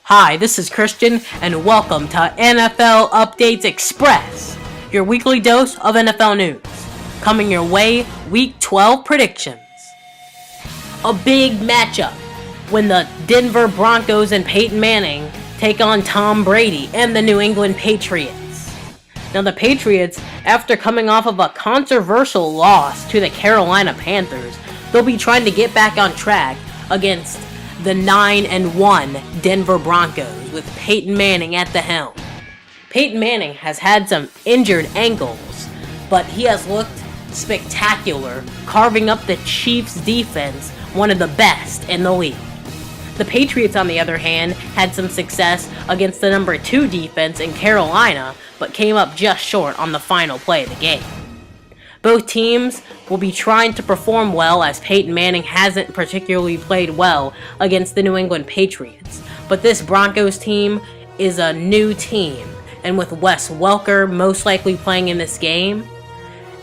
Hi, this is Christian, and welcome to NFL Updates Express, your weekly dose of NFL news. Coming your way, Week 12 predictions. A big matchup when the Denver Broncos and Peyton Manning take on Tom Brady and the New England Patriots. Now, the Patriots, after coming off of a controversial loss to the Carolina Panthers, they'll be trying to get back on track against the 9-1 Denver Broncos with Peyton Manning at the helm. Peyton Manning has had some injured ankles, but he has looked spectacular, carving up the Chiefs' defense, one of the best in the league. The Patriots, on the other hand, had some success against the number 2 defense in Carolina, but came up just short on the final play of the game. Both teams will be trying to perform well, as Peyton Manning hasn't particularly played well against the New England Patriots. But this Broncos team is a new team, and with Wes Welker most likely playing in this game,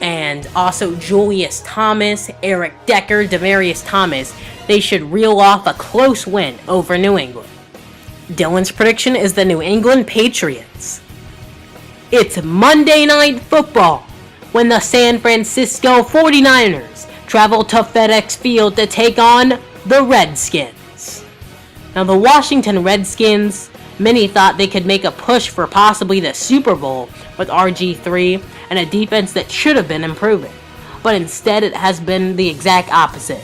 and also Julius Thomas, Eric Decker, Demaryius Thomas, they should reel off a close win over New England. Dylan's prediction is the New England Patriots. It's Monday Night Football when the San Francisco 49ers travel to FedEx Field to take on the Redskins. Now, the Washington Redskins, many thought they could make a push for possibly the Super Bowl with RG3 and a defense that should have been improving, but instead it has been the exact opposite.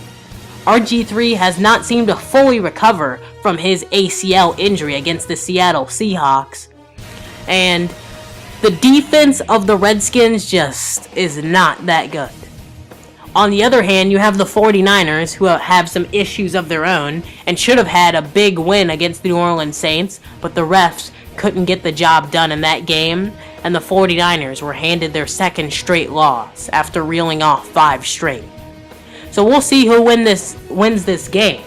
RG3 has not seemed to fully recover from his ACL injury against the Seattle Seahawks, and the defense of the Redskins just is not that good. On the other hand, you have the 49ers, who have some issues of their own and should have had a big win against the New Orleans Saints, but the refs couldn't get the job done in that game, and the 49ers were handed their second straight loss after reeling off 5 straight. So we'll see who wins this game,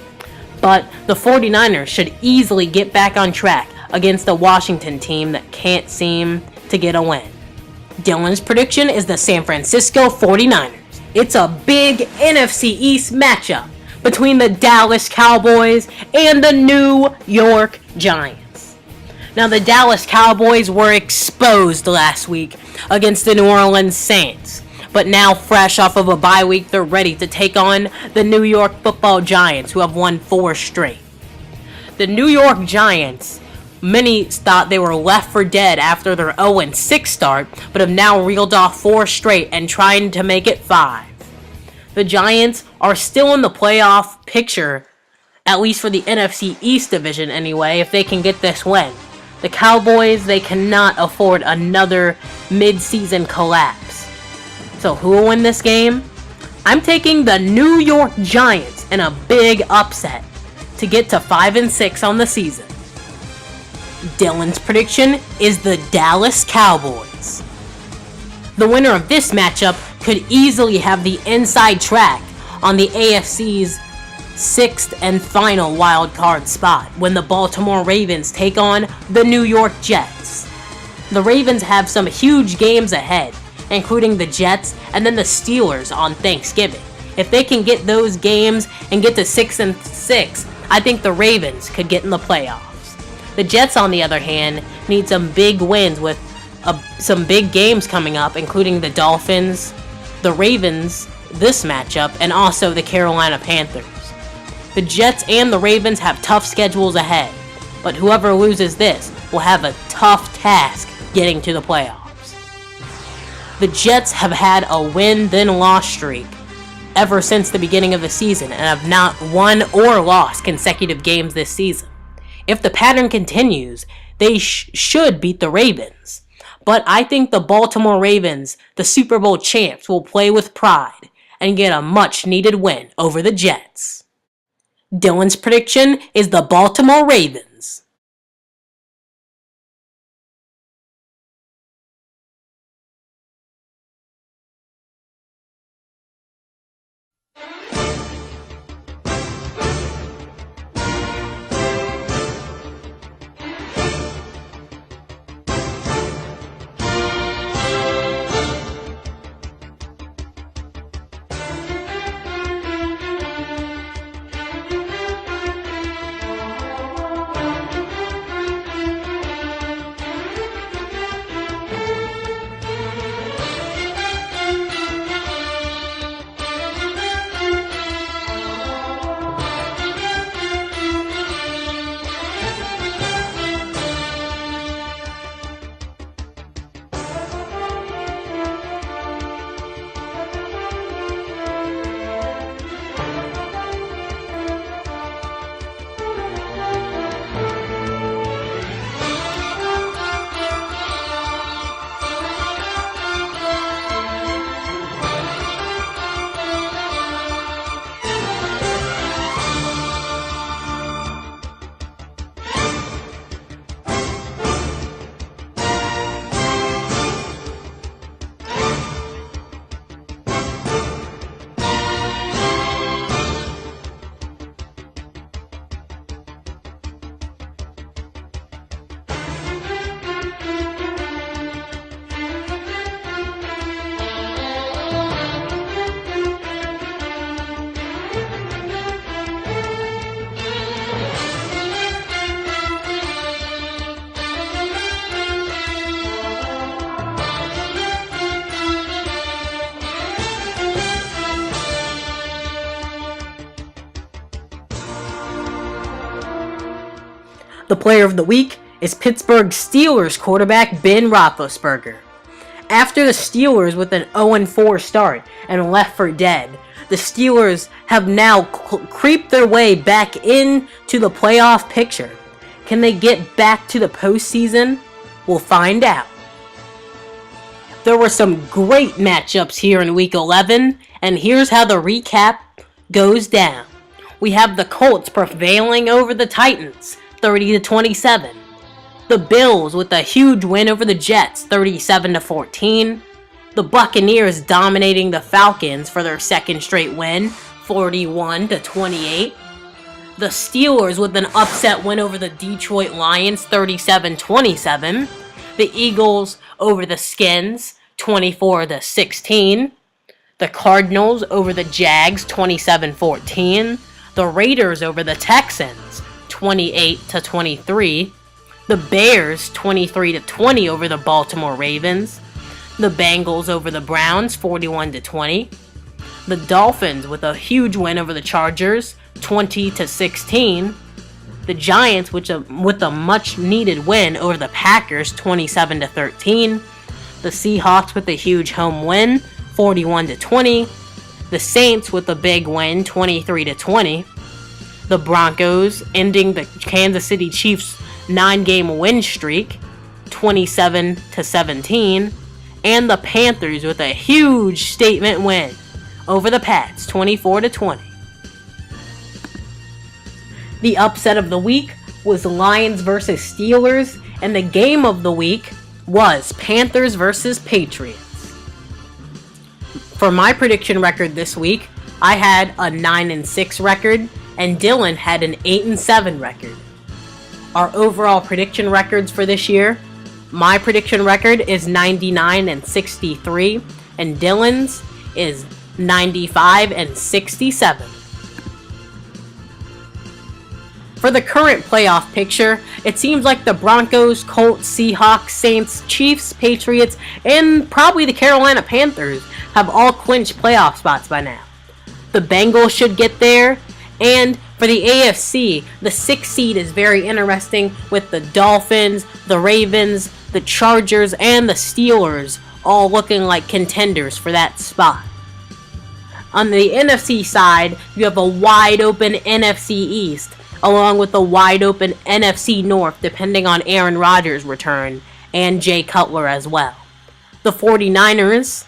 but the 49ers should easily get back on track against the Washington team that can't seem to get a win. Dylan's prediction is the San Francisco 49ers. It's a big NFC East matchup between the Dallas Cowboys and the New York Giants. Now, the Dallas Cowboys were exposed last week against the New Orleans Saints, but now, fresh off of a bye week, they're ready to take on the New York Football Giants, who have won 4 straight. The New York Giants, many thought they were left for dead after their 0-6 start, but have now reeled off 4 straight and trying to make it 5. The Giants are still in the playoff picture, at least for the NFC East division anyway, if they can get this win. The Cowboys, they cannot afford another mid-season collapse. So who will win this game? I'm taking the New York Giants in a big upset to get to 5-6 on the season. Dylan's prediction is the Dallas Cowboys. The winner of this matchup could easily have the inside track on the AFC's 6th and final wild card spot when the Baltimore Ravens take on the New York Jets. The Ravens have some huge games ahead, including the Jets and then the Steelers on Thanksgiving. If they can get those games and get to 6-6, I think the Ravens could get in the playoffs. The Jets, on the other hand, need some big wins with some big games coming up, including the Dolphins, the Ravens, this matchup, and also the Carolina Panthers. The Jets and the Ravens have tough schedules ahead, but whoever loses this will have a tough task getting to the playoffs. The Jets have had a win-then-loss streak ever since the beginning of the season and have not won or lost consecutive games this season. If the pattern continues, they should beat the Ravens. But I think the Baltimore Ravens, the Super Bowl champs, will play with pride and get a much-needed win over the Jets. Dylan's prediction is the Baltimore Ravens. The player of the week is Pittsburgh Steelers quarterback Ben Roethlisberger. After the Steelers with an 0-4 start and left for dead, the Steelers have now creeped their way back into the playoff picture. Can they get back to the postseason? We'll find out. There were some great matchups here in Week 11, and here's how the recap goes down. We have the Colts prevailing over the Titans, 30-27. The Bills with a huge win over the Jets, 37-14. The Buccaneers dominating the Falcons for their second straight win, 41-28. The Steelers with an upset win over the Detroit Lions, 37-27. The Eagles over the Skins, 24-16. The Cardinals over the Jags, 27-14. The Raiders over the Texans, 28-23. The Bears, 23-20 over the Baltimore Ravens. The Bengals over the Browns, 41-20. The Dolphins with a huge win over the Chargers, 20-16. The Giants with a much-needed win over the Packers, 27-13. The Seahawks with a huge home win, 41-20. The Saints with a big win, 23-20. The Broncos ending the Kansas City Chiefs' 9-game win streak, 27-17. And the Panthers with a huge statement win over the Pats, 24-20. The upset of the week was Lions versus Steelers, and the game of the week was Panthers versus Patriots. For my prediction record this week, I had a 9-6 record, and Dylan had an 8-7 record. Our overall prediction records for this year: my prediction record is 99-63, and Dylan's is 95-67. For the current playoff picture, it seems like the Broncos, Colts, Seahawks, Saints, Chiefs, Patriots, and probably the Carolina Panthers have all clinched playoff spots by now. The Bengals should get there, and for the AFC, the 6th seed is very interesting with the Dolphins, the Ravens, the Chargers, and the Steelers all looking like contenders for that spot. On the NFC side, you have a wide open NFC East, along with a wide open NFC North depending on Aaron Rodgers' return, and Jay Cutler as well. The 49ers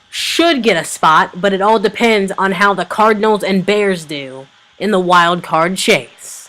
should get a spot, but it all depends on how the Cardinals and Bears do in the wild card chase.